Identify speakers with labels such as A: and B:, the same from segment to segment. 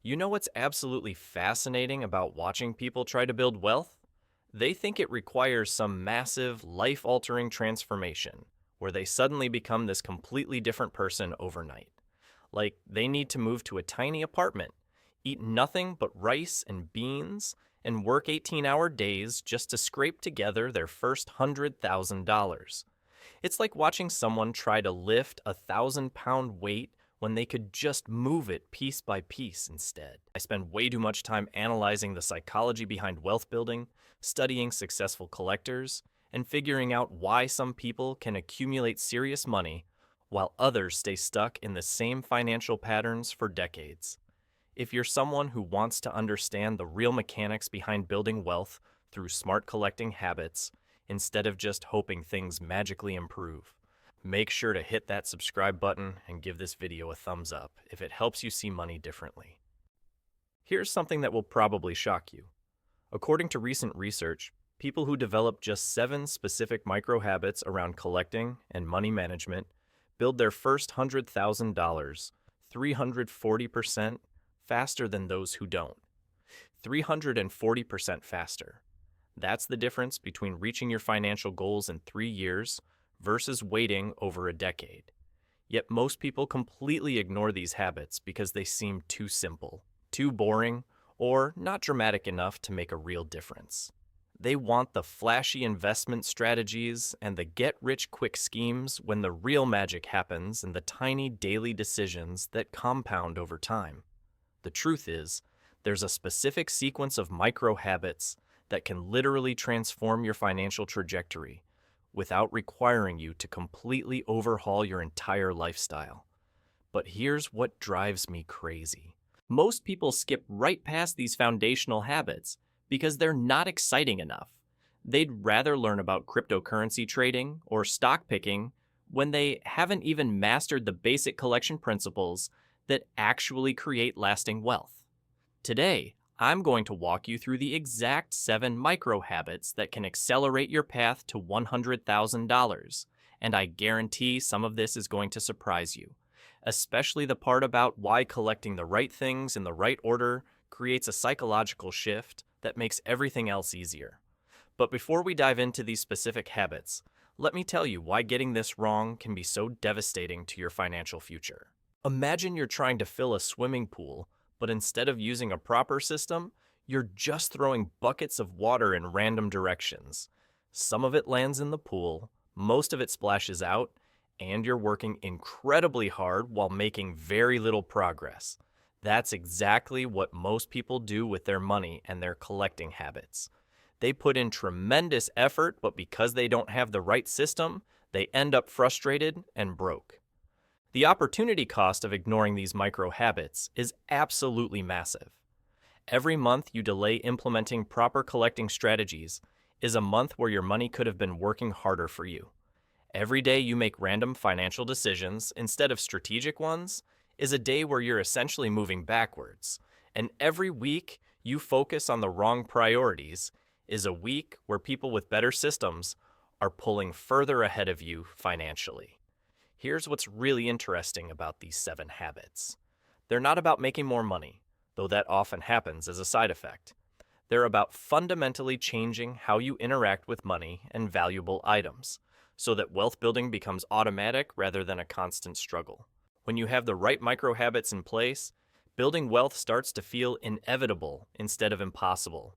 A: You know what's absolutely fascinating about watching people try to build wealth? They think it requires some massive, life altering transformation where they suddenly become this completely different person overnight. Like they need to move to a tiny apartment, eat nothing but rice and beans, and work 18-hour days just to scrape together their first $100,000. It's like watching someone try to lift a 1,000-pound weight when they could just move it piece by piece instead. I spend way too much time analyzing the psychology behind wealth building, studying successful collectors, and figuring out why some people can accumulate serious money while others stay stuck in the same financial patterns for decades. If you're someone who wants to understand the real mechanics behind building wealth through smart collecting habits, instead of just hoping things magically improve, make sure to hit that subscribe button and give this video a thumbs up if it helps you see money differently. Here's something that will probably shock you. According to recent research, people who develop just 7 specific micro habits around collecting and money management build their first $100,000 340% faster than those who don't. 340% faster. That's the difference between reaching your financial goals in 3 years versus waiting over a decade. Yet most people completely ignore these habits because they seem too simple, too boring, or not dramatic enough to make a real difference. They want the flashy investment strategies and the get-rich-quick schemes when the real magic happens in the tiny daily decisions that compound over time. The truth is, there's a specific sequence of micro habits that can literally transform your financial trajectory without requiring you to completely overhaul your entire lifestyle. But here's what drives me crazy. Most people skip right past these foundational habits because they're not exciting enough. They'd rather learn about cryptocurrency trading or stock picking when they haven't even mastered the basic collection principles that actually create lasting wealth. Today, I'm going to walk you through the exact 7 micro habits that can accelerate your path to $100,000, and I guarantee some of this is going to surprise you, especially the part about why collecting the right things in the right order creates a psychological shift that makes everything else easier. But before we dive into these specific habits, let me tell you why getting this wrong can be so devastating to your financial future. Imagine you're trying to fill a swimming pool, but instead of using a proper system, you're just throwing buckets of water in random directions. Some of it lands in the pool, most of it splashes out, and you're working incredibly hard while making very little progress. That's exactly what most people do with their money and their collecting habits. They put in tremendous effort, but because they don't have the right system, they end up frustrated and broke. The opportunity cost of ignoring these micro habits is absolutely massive. Every month you delay implementing proper collecting strategies is a month where your money could have been working harder for you. Every day you make random financial decisions instead of strategic ones is a day where you're essentially moving backwards. And every week you focus on the wrong priorities is a week where people with better systems are pulling further ahead of you financially. Here's what's really interesting about these 7 habits. They're not about making more money, though that often happens as a side effect. They're about fundamentally changing how you interact with money and valuable items, so that wealth building becomes automatic rather than a constant struggle. When you have the right micro habits in place, building wealth starts to feel inevitable instead of impossible.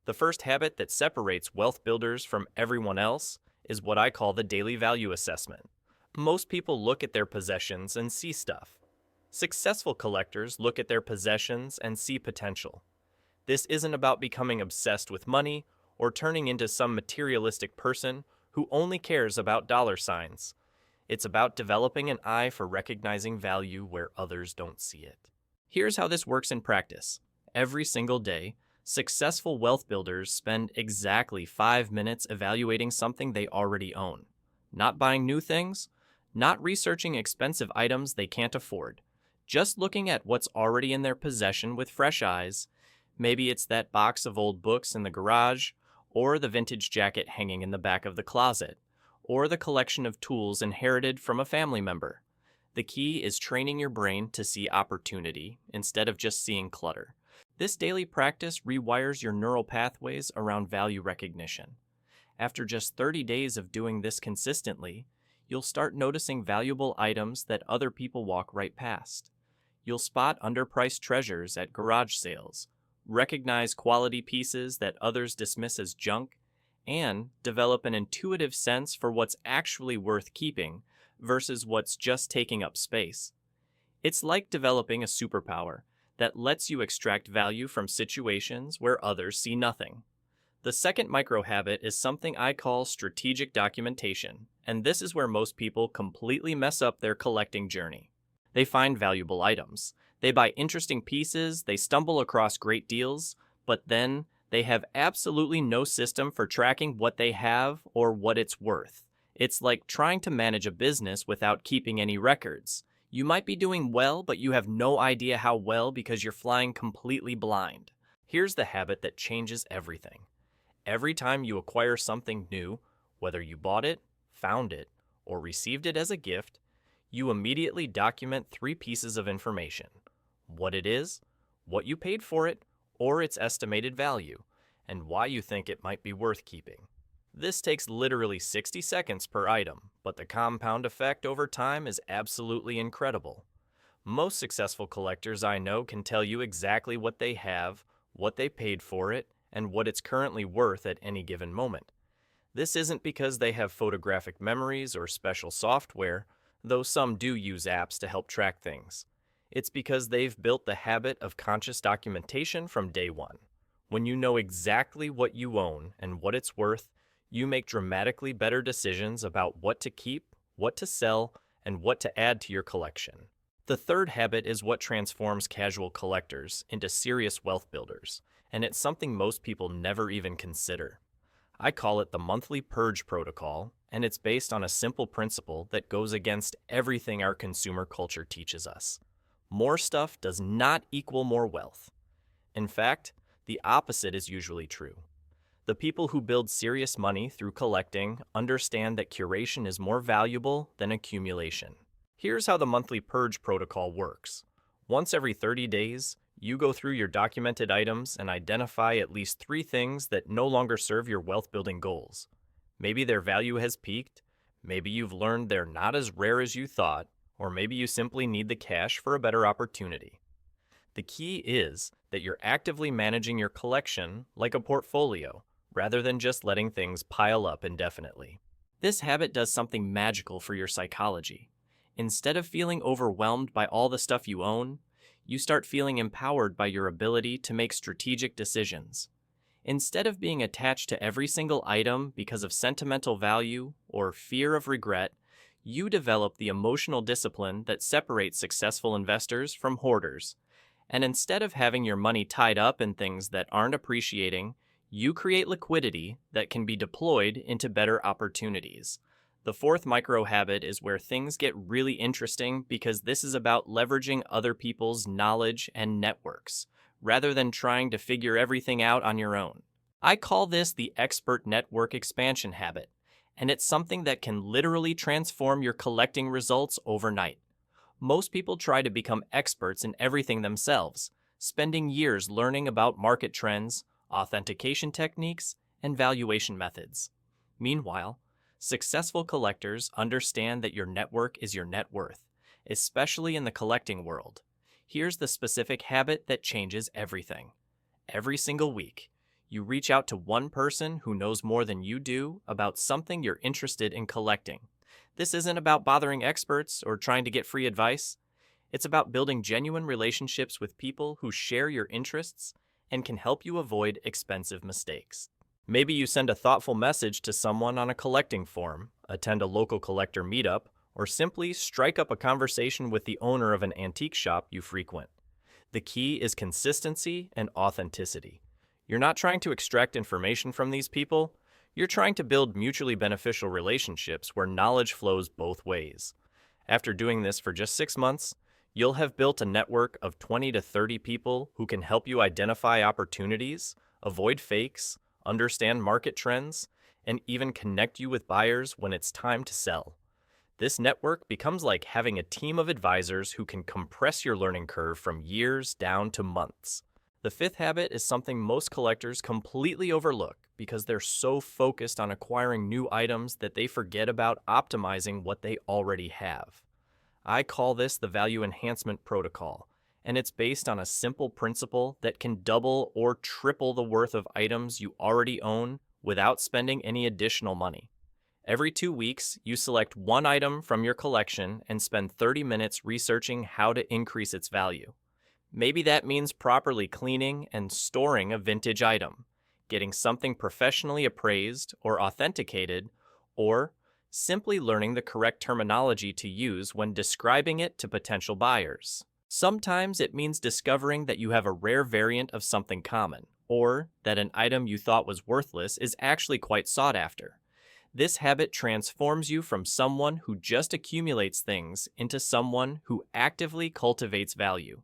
A: The first habit that separates wealth builders from everyone else is what I call the daily value assessment. Most people look at their possessions and see stuff. Successful collectors look at their possessions and see potential. This isn't about becoming obsessed with money or turning into some materialistic person who only cares about dollar signs. It's about developing an eye for recognizing value where others don't see it. Here's how this works in practice. Every single day, successful wealth builders spend exactly 5 minutes evaluating something they already own. Not buying new things, not researching expensive items they can't afford, just looking at what's already in their possession with fresh eyes. Maybe it's that box of old books in the garage, or the vintage jacket hanging in the back of the closet, or the collection of tools inherited from a family member. The key is training your brain to see opportunity instead of just seeing clutter. This daily practice rewires your neural pathways around value recognition. After just 30 days of doing this consistently, you'll start noticing valuable items that other people walk right past. You'll spot underpriced treasures at garage sales, recognize quality pieces that others dismiss as junk, and develop an intuitive sense for what's actually worth keeping versus what's just taking up space. It's like developing a superpower that lets you extract value from situations where others see nothing. The second micro habit is something I call strategic documentation, and this is where most people completely mess up their collecting journey. They find valuable items, they buy interesting pieces, they stumble across great deals, but then they have absolutely no system for tracking what they have or what it's worth. It's like trying to manage a business without keeping any records. You might be doing well, but you have no idea how well because you're flying completely blind. Here's the habit that changes everything. Every time you acquire something new, whether you bought it, found it, or received it as a gift, you immediately document 3 pieces of information: what it is, what you paid for it, or its estimated value, and why you think it might be worth keeping. This takes literally 60 seconds per item, but the compound effect over time is absolutely incredible. Most successful collectors I know can tell you exactly what they have, what they paid for it, and what it's currently worth at any given moment. This isn't because they have photographic memories or special software, though some do use apps to help track things. It's because they've built the habit of conscious documentation from day one. When you know exactly what you own and what it's worth, you make dramatically better decisions about what to keep, what to sell, and what to add to your collection. The third habit is what transforms casual collectors into serious wealth builders, and it's something most people never even consider. I call it the monthly purge protocol, and it's based on a simple principle that goes against everything our consumer culture teaches us. More stuff does not equal more wealth. In fact, the opposite is usually true. The people who build serious money through collecting understand that curation is more valuable than accumulation. Here's how the monthly purge protocol works. Once every 30 days, you go through your documented items and identify at least 3 things that no longer serve your wealth-building goals. Maybe their value has peaked, maybe you've learned they're not as rare as you thought, or maybe you simply need the cash for a better opportunity. The key is that you're actively managing your collection like a portfolio, rather than just letting things pile up indefinitely. This habit does something magical for your psychology. Instead of feeling overwhelmed by all the stuff you own, you start feeling empowered by your ability to make strategic decisions. Instead of being attached to every single item because of sentimental value or fear of regret, you develop the emotional discipline that separates successful investors from hoarders. And instead of having your money tied up in things that aren't appreciating, you create liquidity that can be deployed into better opportunities. The fourth micro habit is where things get really interesting because this is about leveraging other people's knowledge and networks, rather than trying to figure everything out on your own. I call this the expert network expansion habit, and it's something that can literally transform your collecting results overnight. Most people try to become experts in everything themselves, spending years learning about market trends, authentication techniques, and valuation methods. Meanwhile, successful collectors understand that your network is your net worth, especially in the collecting world. Here's the specific habit that changes everything. Every single week, you reach out to one person who knows more than you do about something you're interested in collecting. This isn't about bothering experts or trying to get free advice. It's about building genuine relationships with people who share your interests and can help you avoid expensive mistakes. Maybe you send a thoughtful message to someone on a collecting forum, attend a local collector meetup, or simply strike up a conversation with the owner of an antique shop you frequent. The key is consistency and authenticity. You're not trying to extract information from these people. You're trying to build mutually beneficial relationships where knowledge flows both ways. After doing this for just 6 months, you'll have built a network of 20 to 30 people who can help you identify opportunities, avoid fakes, understand market trends, and even connect you with buyers when it's time to sell. This network becomes like having a team of advisors who can compress your learning curve from years down to months. The fifth habit is something most collectors completely overlook because they're so focused on acquiring new items that they forget about optimizing what they already have. I call this the value enhancement protocol, and it's based on a simple principle that can double or triple the worth of items you already own without spending any additional money. Every 2 weeks, you select one item from your collection and spend 30 minutes researching how to increase its value. Maybe that means properly cleaning and storing a vintage item, getting something professionally appraised or authenticated, or simply learning the correct terminology to use when describing it to potential buyers. Sometimes it means discovering that you have a rare variant of something common, or that an item you thought was worthless is actually quite sought after. This habit transforms you from someone who just accumulates things into someone who actively cultivates value.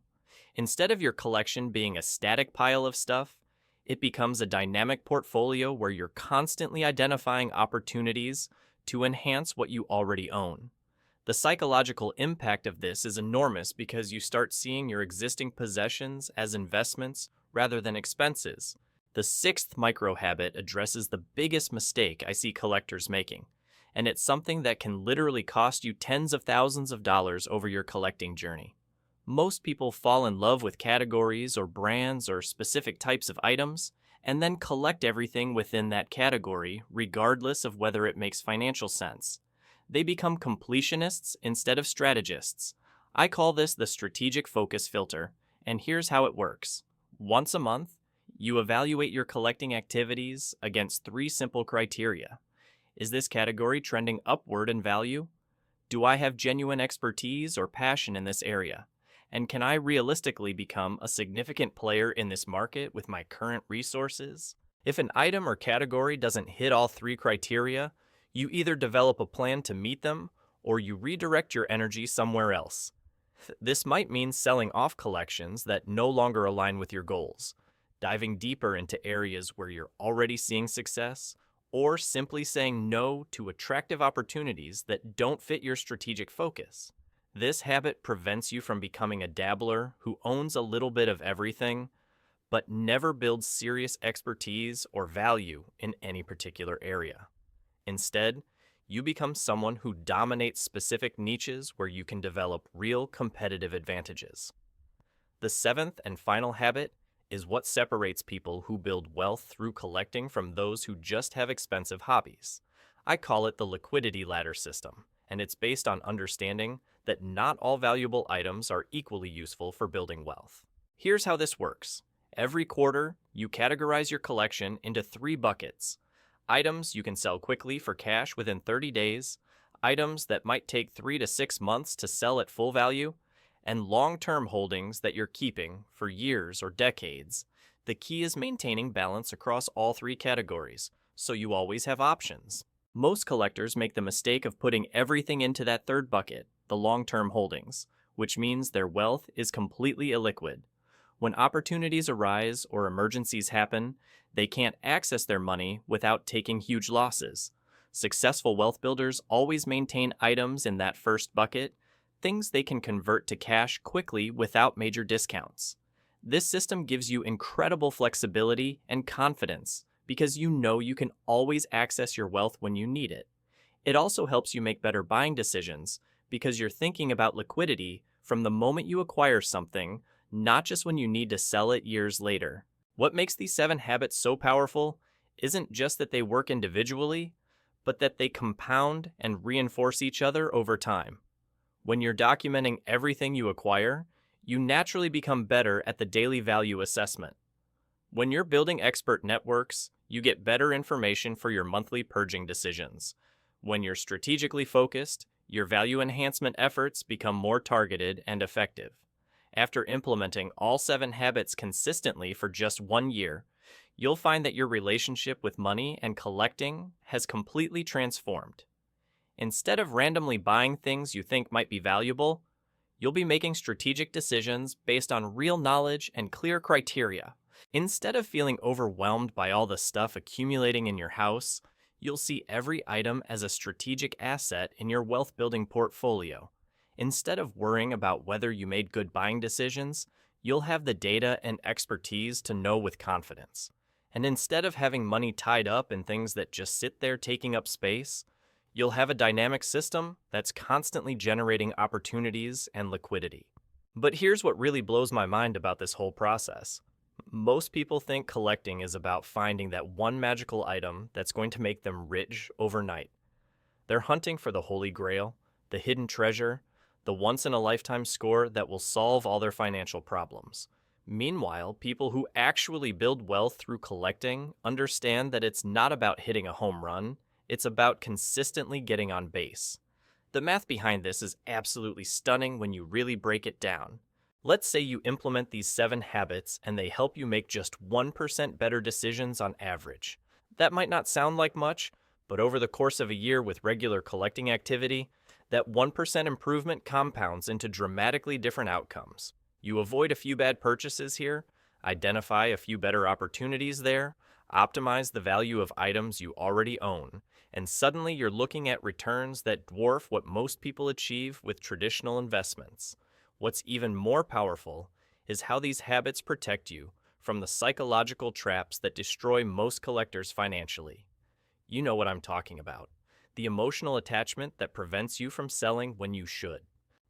A: Instead of your collection being a static pile of stuff, it becomes a dynamic portfolio where you're constantly identifying opportunities to enhance what you already own. The psychological impact of this is enormous because you start seeing your existing possessions as investments rather than expenses. The sixth micro habit addresses the biggest mistake I see collectors making, and it's something that can literally cost you tens of thousands of dollars over your collecting journey. Most people fall in love with categories or brands or specific types of items, and then collect everything within that category, regardless of whether it makes financial sense. They become completionists instead of strategists. I call this the strategic focus filter, and here's how it works. Once a month, you evaluate your collecting activities against 3 simple criteria. Is this category trending upward in value? Do I have genuine expertise or passion in this area? And can I realistically become a significant player in this market with my current resources? If an item or category doesn't hit all 3 criteria, you either develop a plan to meet them or you redirect your energy somewhere else. This might mean selling off collections that no longer align with your goals, diving deeper into areas where you're already seeing success, or simply saying no to attractive opportunities that don't fit your strategic focus. This habit prevents you from becoming a dabbler who owns a little bit of everything, but never builds serious expertise or value in any particular area. Instead, you become someone who dominates specific niches where you can develop real competitive advantages. The seventh and final habit is what separates people who build wealth through collecting from those who just have expensive hobbies. I call it the liquidity ladder system, and it's based on understanding that not all valuable items are equally useful for building wealth. Here's how this works. Every quarter, you categorize your collection into 3 buckets. Items you can sell quickly for cash within 30 days, items that might take 3 to 6 months to sell at full value, and long-term holdings that you're keeping for years or decades. The key is maintaining balance across all 3 categories, so you always have options. Most collectors make the mistake of putting everything into that third bucket, the long-term holdings, which means their wealth is completely illiquid. When opportunities arise or emergencies happen, they can't access their money without taking huge losses. Successful wealth builders always maintain items in that first bucket, things they can convert to cash quickly without major discounts. This system gives you incredible flexibility and confidence because you know you can always access your wealth when you need it. It also helps you make better buying decisions because you're thinking about liquidity from the moment you acquire something, not just when you need to sell it years later. What makes these 7 habits so powerful isn't just that they work individually, but that they compound and reinforce each other over time. When you're documenting everything you acquire, you naturally become better at the daily value assessment. When you're building expert networks, you get better information for your monthly purging decisions. When you're strategically focused, your value enhancement efforts become more targeted and effective. After implementing all 7 habits consistently for just 1 year, you'll find that your relationship with money and collecting has completely transformed. Instead of randomly buying things you think might be valuable, you'll be making strategic decisions based on real knowledge and clear criteria. Instead of feeling overwhelmed by all the stuff accumulating in your house, You'll see every item as a strategic asset in your wealth building portfolio. Instead of worrying about whether you made good buying decisions, you'll have the data and expertise to know with confidence. And instead of having money tied up in things that just sit there taking up space, you'll have a dynamic system that's constantly generating opportunities and liquidity. But here's what really blows my mind about this whole process. Most people think collecting is about finding that one magical item that's going to make them rich overnight. They're hunting for the holy grail, the hidden treasure, the once-in-a-lifetime score that will solve all their financial problems. Meanwhile, people who actually build wealth through collecting understand that it's not about hitting a home run, it's about consistently getting on base. The math behind this is absolutely stunning when you really break it down. Let's say you implement these 7 habits and they help you make just 1% better decisions on average. That might not sound like much, but over the course of a year with regular collecting activity, that 1% improvement compounds into dramatically different outcomes. You avoid a few bad purchases here, identify a few better opportunities there, optimize the value of items you already own, and suddenly you're looking at returns that dwarf what most people achieve with traditional investments. What's even more powerful is how these habits protect you from the psychological traps that destroy most collectors financially. You know what I'm talking about. The emotional attachment that prevents you from selling when you should.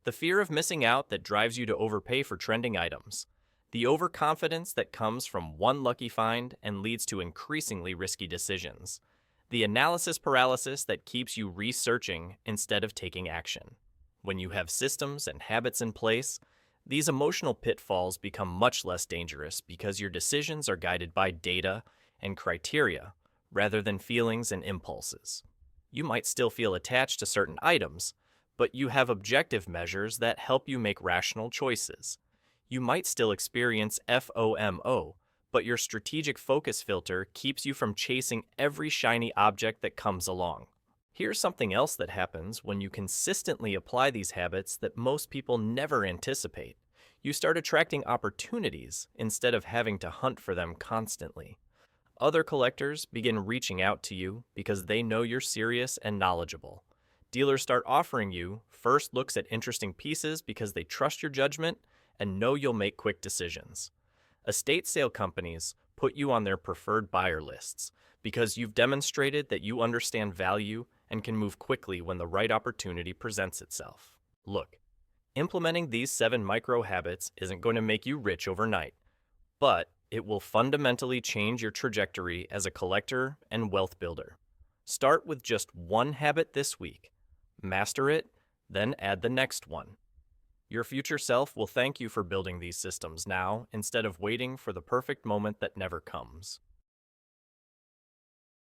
A: The fear of missing out that drives you to overpay for trending items. The overconfidence that comes from one lucky find and leads to increasingly risky decisions. The analysis paralysis that keeps you researching instead of taking action. When you have systems and habits in place, these emotional pitfalls become much less dangerous because your decisions are guided by data and criteria rather than feelings and impulses. You might still feel attached to certain items, but you have objective measures that help you make rational choices. You might still experience FOMO, but your strategic focus filter keeps you from chasing every shiny object that comes along. Here's something else that happens when you consistently apply these habits that most people never anticipate. You start attracting opportunities instead of having to hunt for them constantly. Other collectors begin reaching out to you because they know you're serious and knowledgeable. Dealers start offering you first looks at interesting pieces because they trust your judgment and know you'll make quick decisions. Estate sale companies put you on their preferred buyer lists because you've demonstrated that you understand value and can move quickly when the right opportunity presents itself. Look, implementing these 7 micro habits isn't going to make you rich overnight, but it will fundamentally change your trajectory as a collector and wealth builder. Start with just one habit this week. Master it, then add the next one. Your future self will thank you for building these systems now instead of waiting for the perfect moment that never comes.